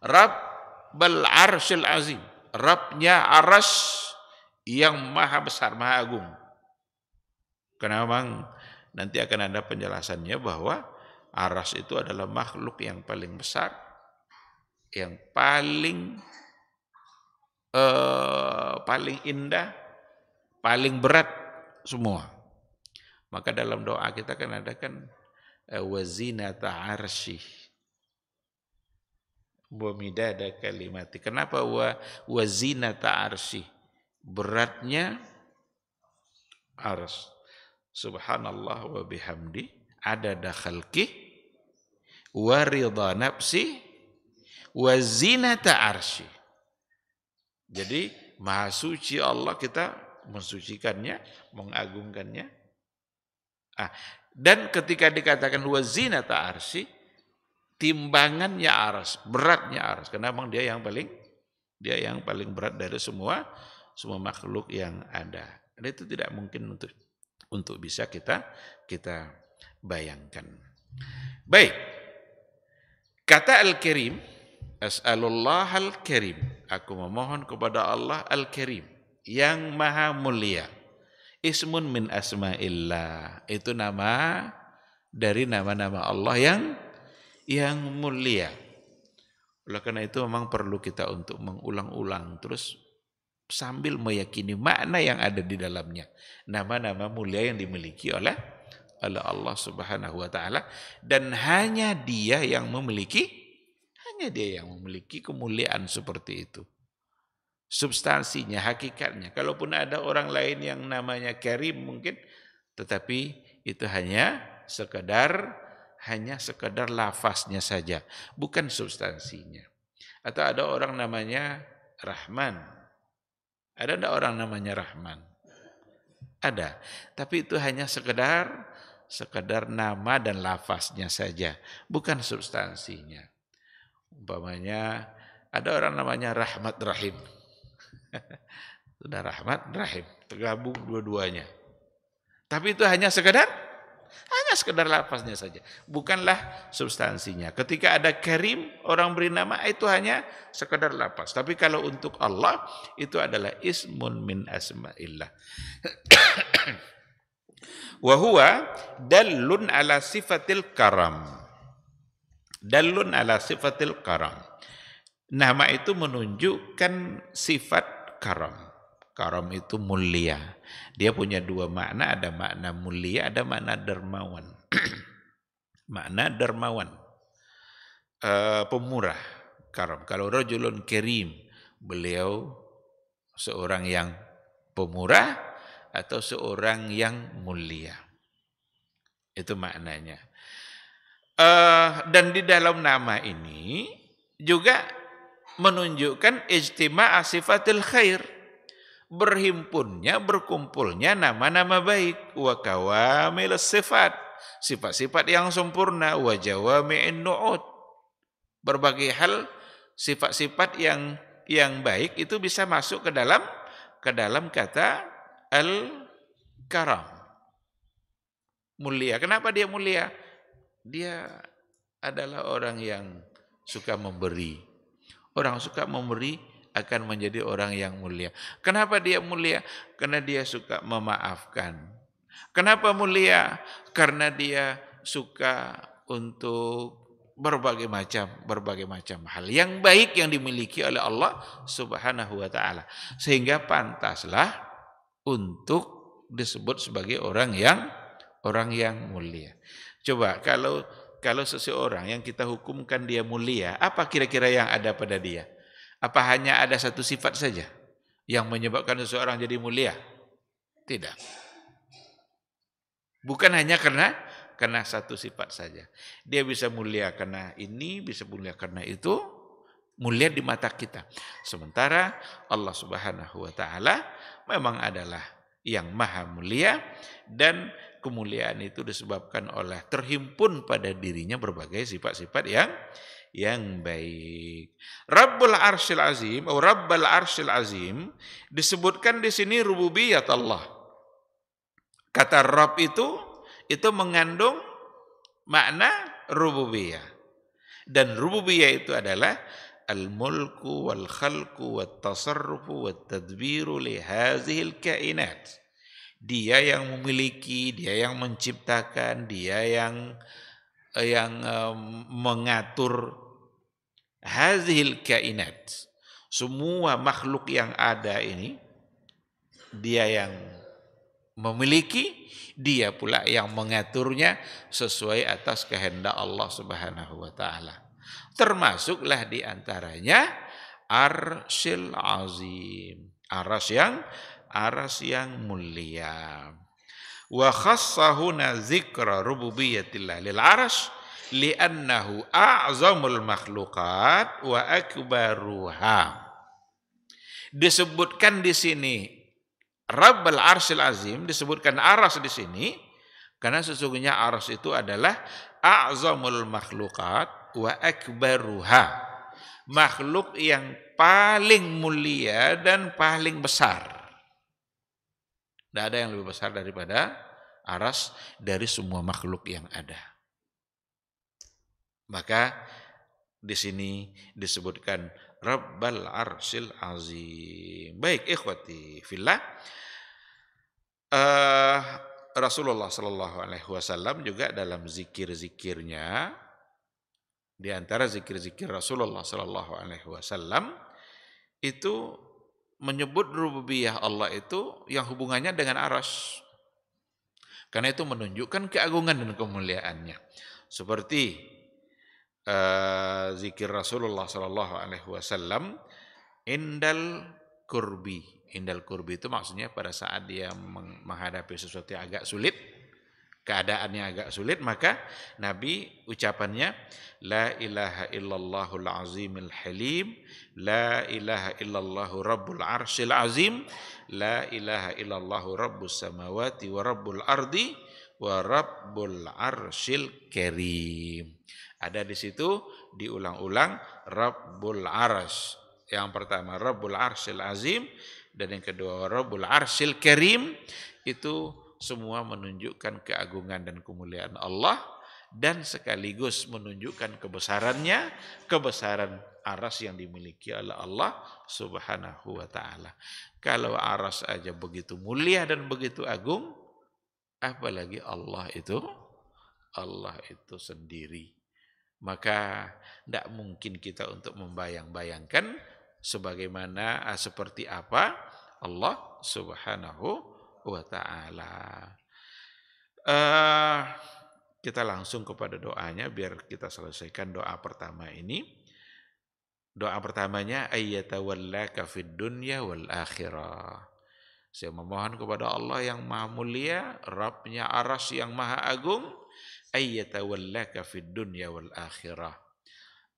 Rabbul Arsyil Azim. Robnya Arsy yang maha besar, maha agung. Karena memang nanti akan ada penjelasannya bahwa Arsy itu adalah makhluk yang paling besar, yang paling indah, paling berat semua. Maka dalam doa kita kan ada kan wazinata arsy wa midada kalimati. Kenapa wazinata arsy? Beratnya ars. Subhanallah wa bihamdi adada khalqih wa ridha nafsi wa zinata arsy. Jadi maha suci Allah, kita mensucikannya, mengagungkannya. Dan ketika dikatakan wa zinata arsy, timbangannya arsy, beratnya arsy. Karena memang dia yang paling berat dari semua makhluk yang ada. Dan itu tidak mungkin untuk bisa kita bayangkan. Baik. Kata Al-Karim, as'alullah al-Karim. Aku memohon kepada Allah al-Karim, yang maha mulia. Ismun min asma'illah. Itu nama dari nama-nama Allah yang mulia. Oleh karena itu memang perlu kita untuk mengulang-ulang terus sambil meyakini makna yang ada di dalamnya. Nama-nama mulia yang dimiliki oleh Allah Subhanahu wa taala, dan hanya Dia yang memiliki kemuliaan seperti itu. Substansinya, hakikatnya. Kalaupun ada orang lain yang namanya Karim mungkin, tetapi itu hanya sekedar lafaznya saja, bukan substansinya. Atau ada orang namanya Rahman. Ada enggak orang namanya Rahman? Ada. Tapi itu hanya sekedar nama dan lafaznya saja, bukan substansinya. Umpamanya ada orang namanya Rahmat Rahim. Sudah Rahmat Rahim, tergabung dua-duanya. Tapi itu hanya sekedar lafaznya saja, bukanlah substansinya. Ketika ada Karim, orang beri nama, itu hanya sekedar lafaz. Tapi kalau untuk Allah, itu adalah ismun min asma'illah. Wa huwa dallun ala sifatil karam. Dallun ala sifatil karam. Nama itu menunjukkan sifat karam. Karam itu mulia. Dia punya dua makna, ada makna mulia, ada makna dermawan. Makna dermawan, pemurah, karam. Kalau rajulun karim, beliau seorang yang pemurah atau seorang yang mulia. Itu maknanya. Dan di dalam nama ini juga menunjukkan ijtima'a sifatil khair, berkumpulnya nama-nama baik, wa kawamil sifat-sifat yang sempurna, wa jawami'in nu'ud, berbagai hal sifat-sifat yang baik itu bisa masuk ke dalam kata al-karam, mulia. Kenapa dia mulia? Dia adalah orang yang suka memberi. Orang suka memberi akan menjadi orang yang mulia. Kenapa dia mulia? Karena dia suka memaafkan. Kenapa mulia? Karena dia suka untuk berbagai macam hal yang baik yang dimiliki oleh Allah Subhanahu wa taala. Sehingga pantaslah untuk disebut sebagai orang yang mulia. Coba kalau seseorang yang kita hukumkan dia mulia, apa kira-kira yang ada pada dia? Apa hanya ada satu sifat saja yang menyebabkan seseorang jadi mulia? Tidak. Bukan hanya karena satu sifat saja. Dia bisa mulia karena ini, bisa mulia karena itu, mulia di mata kita. Sementara Allah Subhanahu wa taala memang adalah yang maha mulia, dan kemuliaan itu disebabkan oleh terhimpun pada dirinya berbagai sifat-sifat yang baik. Rabbul Arsyil Azim atau Rabbal Arsyil Azim disebutkan di sini rububiyat Allah. Kata Rabb itu mengandung makna rububiyah. Dan rububiyah itu adalah al-mulku wal khalqu wat tasarrufu wat tadbiru li hazihil kainat. Dia yang memiliki, dia yang menciptakan, dia yang mengatur hazihil kainat. Semua makhluk yang ada ini dia yang memiliki, dia pula yang mengaturnya sesuai atas kehendak Allah Subhanahu wa taala. Termasuklah di antaranya Arsyil Azim, aras yang mulia. Wa khassahuna dzikra rububiyatillah lil arsy li'annahu a'zamul makhluqat wa akbaruha. Disebutkan di sini Rabbal Arsyil Azim, disebutkan aras di sini karena sesungguhnya aras itu adalah a'zamul makhluqat wa akbaruha. Makhluk yang paling mulia dan paling besar. Tidak ada yang lebih besar daripada aras dari semua makhluk yang ada. Maka di sini disebutkan Rabbal Arsyil Azim. Baik ikhwati fillah, Rasulullah Sallallahu Alaihi Wasallam juga dalam zikir-zikirnya, di antara zikir-zikir Rasulullah Sallallahu Alaihi Wasallam itu menyebut rububiyah Allah itu yang hubungannya dengan aras. Karena itu menunjukkan keagungan dan kemuliaannya. Seperti zikir Rasulullah Sallallahu Alaihi Wasallam indal kurbi. Indal kurbi itu maksudnya pada saat dia menghadapi sesuatu yang agak sulit, keadaannya agak sulit, maka Nabi ucapannya la ilaha illallahul azimil halim, la ilaha illallahu rabbul arsyil azim, la ilaha illallahu rabbus samawati wa rabbul ardi wa rabbul arsyil karim. Ada di situ diulang-ulang Rabbul Arsy. Yang pertama Rabbul Arsyil Azim dan yang kedua Rabbul Arsyil Karim. Itu semua menunjukkan keagungan dan kemuliaan Allah dan sekaligus menunjukkan kebesarannya, kebesaran aras yang dimiliki oleh Allah Subhanahu wa taala. Kalau aras aja begitu mulia dan begitu agung, apalagi Allah itu sendiri. Maka tidak mungkin kita untuk membayang-bayangkan sebagaimana seperti apa Allah Subhanahu wa taala. Kita langsung kepada doanya biar kita selesaikan doa pertama ini. Doa pertamanya ayyatawallaka fid dunya wal akhirah. Saya memohon kepada Allah yang Maha Mulia, Rabbnya aras yang Maha Agung, ayyatawallaka fid dunya wal akhirah,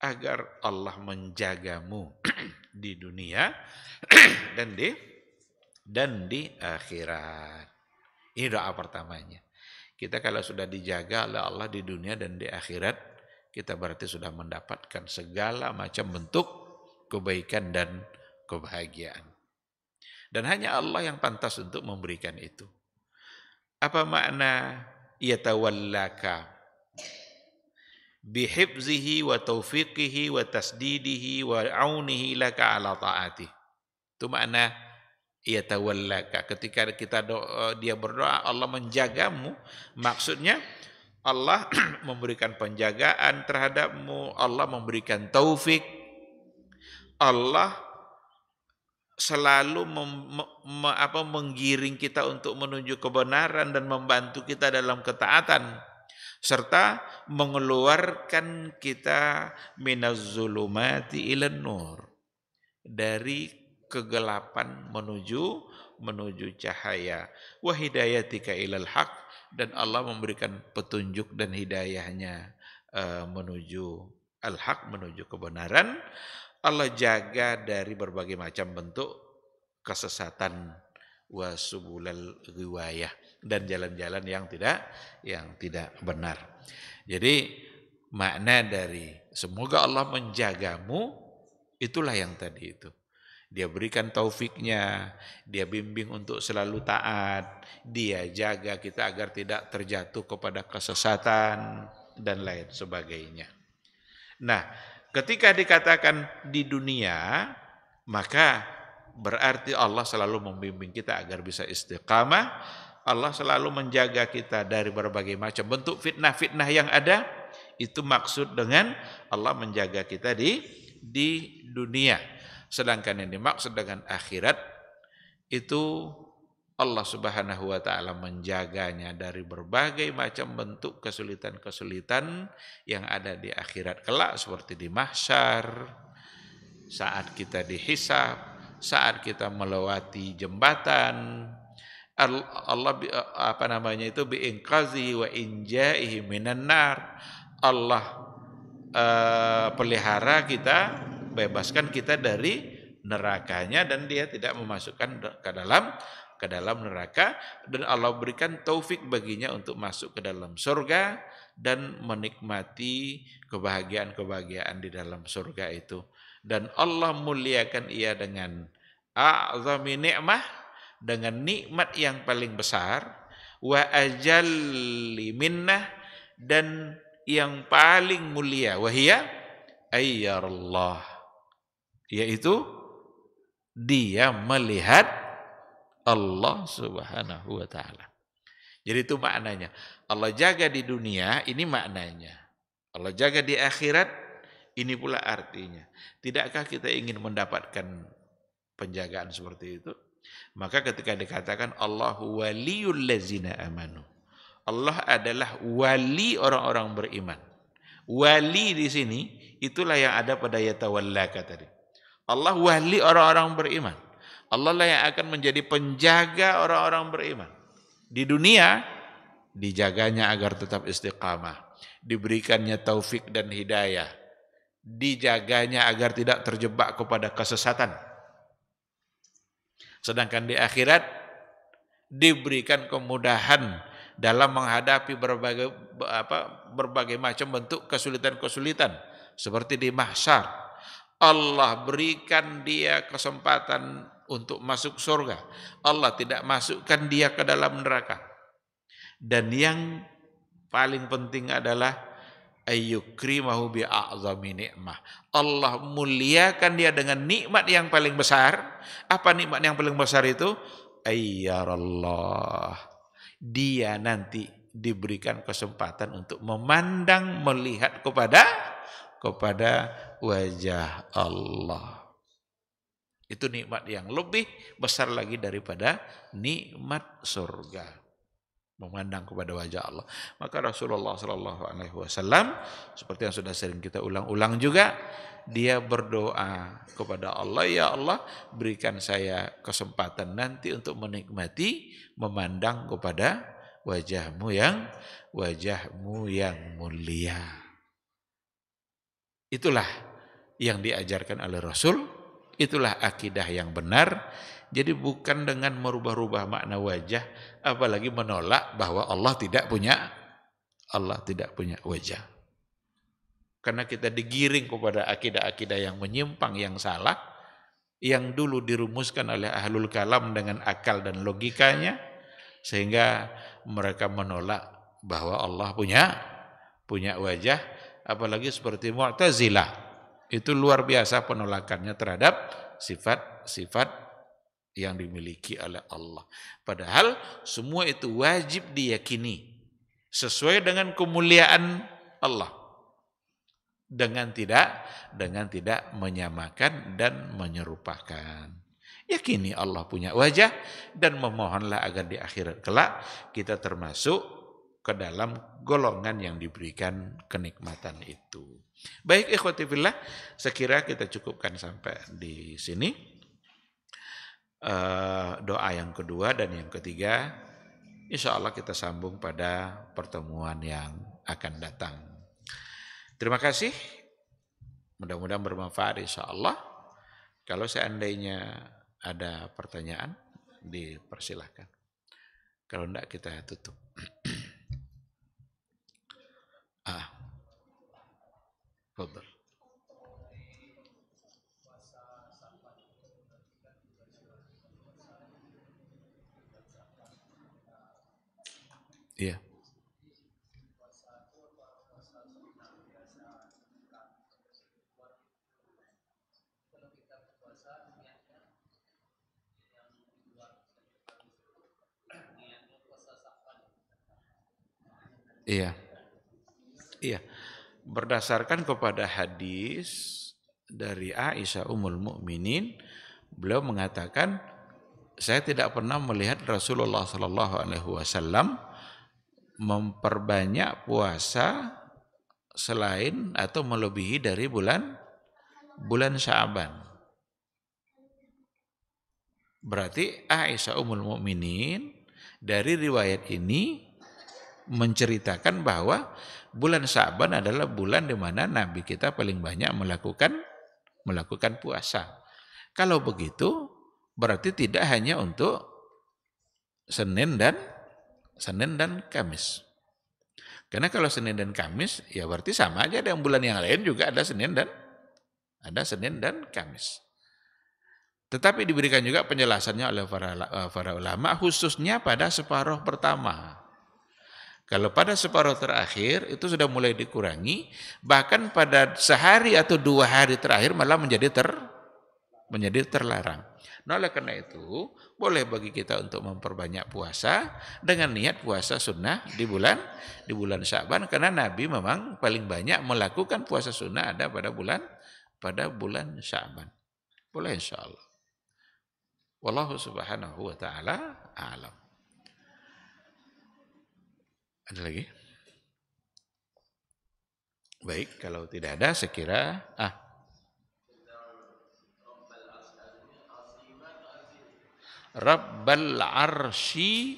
agar Allah menjagamu di dunia dan di akhirat. Ini doa pertamanya. Kita kalau sudah dijaga oleh Allah di dunia dan di akhirat, kita berarti sudah mendapatkan segala macam bentuk kebaikan dan kebahagiaan. Dan hanya Allah yang pantas untuk memberikan itu. Apa makna yatawallaka? Bihifzihi wa taufiqihi wa tasdidihi wa aunihi laka ala ta'atih. Itu makna yatawallaka. Ketika dia berdoa Allah menjagamu, maksudnya Allah memberikan penjagaan terhadapmu, Allah memberikan taufik, Allah selalu menggiring kita untuk menuju kebenaran dan membantu kita dalam ketaatan, serta mengeluarkan kita minaz zulumati ilan nur, dari kegelapan menuju cahaya, wa hidayatika ilal haq, dan Allah memberikan petunjuk dan hidayahnya menuju al-haq, menuju kebenaran. Allah jaga dari berbagai macam bentuk kesesatan, wa subulal ghiwayah, dan jalan-jalan yang tidak benar. Jadi makna dari semoga Allah menjagamu, itulah yang tadi itu. Dia berikan taufiknya, dia bimbing untuk selalu taat, dia jaga kita agar tidak terjatuh kepada kesesatan dan lain sebagainya. Nah, ketika dikatakan di dunia, maka berarti Allah selalu membimbing kita agar bisa istiqamah. Allah selalu menjaga kita dari berbagai macam bentuk fitnah-fitnah yang ada. Itu maksud dengan Allah menjaga kita di dunia. Sedangkan yang dimaksud dengan akhirat itu Allah Subhanahu wa taala menjaganya dari berbagai macam bentuk kesulitan-kesulitan yang ada di akhirat kelak, seperti di mahsyar, saat kita dihisab, saat kita melewati jembatan. Allah biinqazi wa injaihi minan nar. Allah pelihara kita, bebaskan kita dari nerakanya, dan dia tidak memasukkan ke dalam neraka, dan Allah berikan taufik baginya untuk masuk ke dalam surga dan menikmati kebahagiaan-kebahagiaan di dalam surga itu. Dan Allah muliakan ia dengan a'zami ni'mah, dengan nikmat yang paling besar, wa ajalli minnah, dan yang paling mulia, wahia ayyarallah, yaitu dia melihat Allah Subhanahu wa taala. Jadi itu maknanya. Allah jaga di dunia, ini maknanya. Allah jaga di akhirat, ini pula artinya. Tidakkah kita ingin mendapatkan penjagaan seperti itu? Maka ketika dikatakan Allahu waliyul ladzina amanu, Allah adalah wali orang-orang beriman. Wali di sini itulah yang ada pada yatawallaka tadi. Allah wali orang-orang beriman. Allah lah yang akan menjadi penjaga orang-orang beriman. Di dunia dijaganya agar tetap istiqamah, diberikannya taufik dan hidayah, dijaganya agar tidak terjebak kepada kesesatan. Sedangkan di akhirat diberikan kemudahan dalam menghadapi berbagai macam bentuk kesulitan-kesulitan, seperti di mahsyar. Allah berikan dia kesempatan untuk masuk surga. Allah tidak masukkan dia ke dalam neraka. Dan yang paling penting adalah ayyukrimahu bi'a'zami ni'mah. Allah muliakan dia dengan nikmat yang paling besar. Apa nikmat yang paling besar itu? Ayyarallah. Dia nanti diberikan kesempatan untuk memandang, melihat kepada wajah Allah. Itu nikmat yang lebih besar lagi daripada nikmat surga, memandang kepada wajah Allah. Maka Rasulullah sallallahu alaihi wasallam, seperti yang sudah sering kita ulang-ulang juga, dia berdoa kepada Allah, ya Allah, berikan saya kesempatan nanti untuk menikmati, memandang kepada wajahmu yang mulia. Itulah yang diajarkan oleh Rasul, itulah akidah yang benar. Jadi bukan dengan merubah-rubah makna wajah, apalagi menolak bahwa Allah tidak punya wajah. Karena kita digiring kepada akidah-akidah yang menyimpang, yang salah, yang dulu dirumuskan oleh ahlul kalam dengan akal dan logikanya, sehingga mereka menolak bahwa Allah punya wajah. Apalagi seperti Mu'tazilah, itu luar biasa penolakannya terhadap sifat-sifat yang dimiliki oleh Allah. Padahal semua itu wajib diyakini sesuai dengan kemuliaan Allah, dengan tidak menyamakan dan menyerupakan. Yakini Allah punya wajah dan memohonlah agar di akhirat kelak kita termasuk ke dalam golongan yang diberikan kenikmatan itu. Baik ikhwati fillah, sekira kita cukupkan sampai di sini. Doa yang kedua dan yang ketiga, insya Allah kita sambung pada pertemuan yang akan datang. Terima kasih, mudah-mudahan bermanfaat insya Allah. Kalau seandainya ada pertanyaan, dipersilahkan. Kalau tidak kita tutup. Fadhal. Iya. Iya. Iya. Berdasarkan kepada hadis dari Aisyah Ummul Mukminin, beliau mengatakan, saya tidak pernah melihat Rasulullah Sallallahu Alaihi Wasallam memperbanyak puasa selain atau melebihi dari bulan Sya'ban. Berarti Aisyah Ummul Mukminin dari riwayat ini menceritakan bahwa bulan Sya'ban adalah bulan di mana Nabi kita paling banyak melakukan puasa. Kalau begitu, berarti tidak hanya untuk Senin dan Kamis. Karena kalau Senin dan Kamis, ya berarti sama aja dengan bulan yang lain juga ada Senin dan Kamis. Tetapi diberikan juga penjelasannya oleh para ulama, khususnya pada separuh pertama. Kalau pada separuh terakhir itu sudah mulai dikurangi, bahkan pada sehari atau 2 hari terakhir malah menjadi terlarang. Nah, oleh karena itu, boleh bagi kita untuk memperbanyak puasa dengan niat puasa sunnah di bulan Sya'ban, karena Nabi memang paling banyak melakukan puasa sunnah ada pada bulan Sya'ban. Boleh insyaallah. Wallahu subhanahu wa ta'ala a'lam. Ada lagi? Baik, kalau tidak ada saya kira Rabbal Arsy,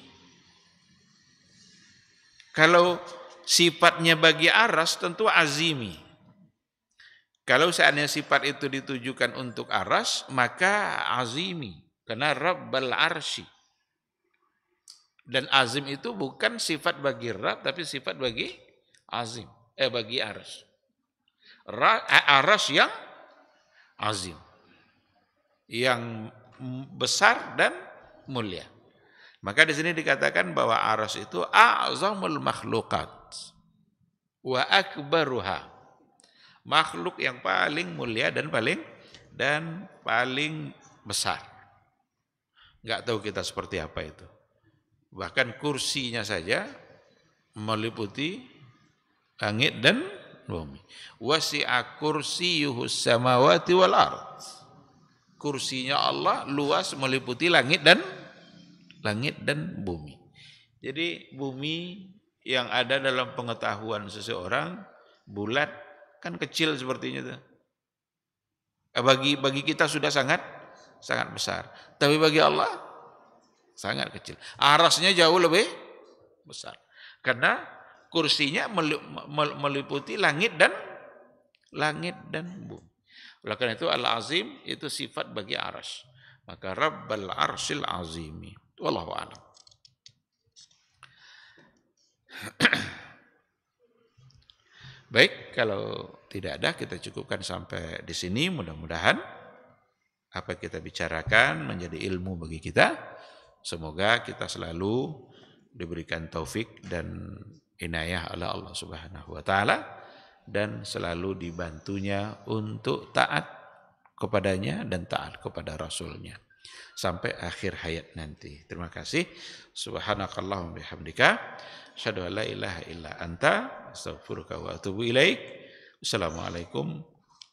kalau sifatnya bagi aras tentu azimi. Kalau seandainya sifat itu ditujukan untuk aras, maka azimi. Karena Rabbal Arsy. Dan azim itu bukan sifat bagi Rabb, tapi sifat bagi azim. Bagi aras. Aras yang azim. Yang besar dan mulia. Maka di sini dikatakan bahwa aras itu a'zamul makhluqat wa akbaruha. Makhluk yang paling mulia dan paling besar. Enggak tahu kita seperti apa itu. Bahkan kursinya saja meliputi langit dan bumi. Wasi'a kursiyyuhus samawati wal ard. Kursinya Allah luas meliputi langit dan bumi. Jadi bumi yang ada dalam pengetahuan seseorang bulat kan kecil sepertinya tuh. Bagi kita sudah sangat besar. Tapi bagi Allah sangat kecil. Arasnya jauh lebih besar. Karena kursinya meliputi langit dan bumi. Oleh karena itu Al-Azim itu sifat bagi aras. Maka Rabbal Arsyil Azimi. Wallahu a'lam. Baik, kalau tidak ada kita cukupkan sampai di sini. Mudah-mudahan apa yang kita bicarakan menjadi ilmu bagi kita. Semoga kita selalu diberikan taufik dan inayah oleh Allah Subhanahu wa taala dan selalu dibantunya untuk taat kepadanya dan taat kepada Rasulnya sampai akhir hayat nanti. Terima kasih. Subhanakallahumma bihamdika asyhadu an la ilaha illa anta astaghfiruka wa atubu ilaik. Assalamualaikum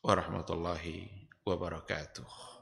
warahmatullahi wabarakatuh.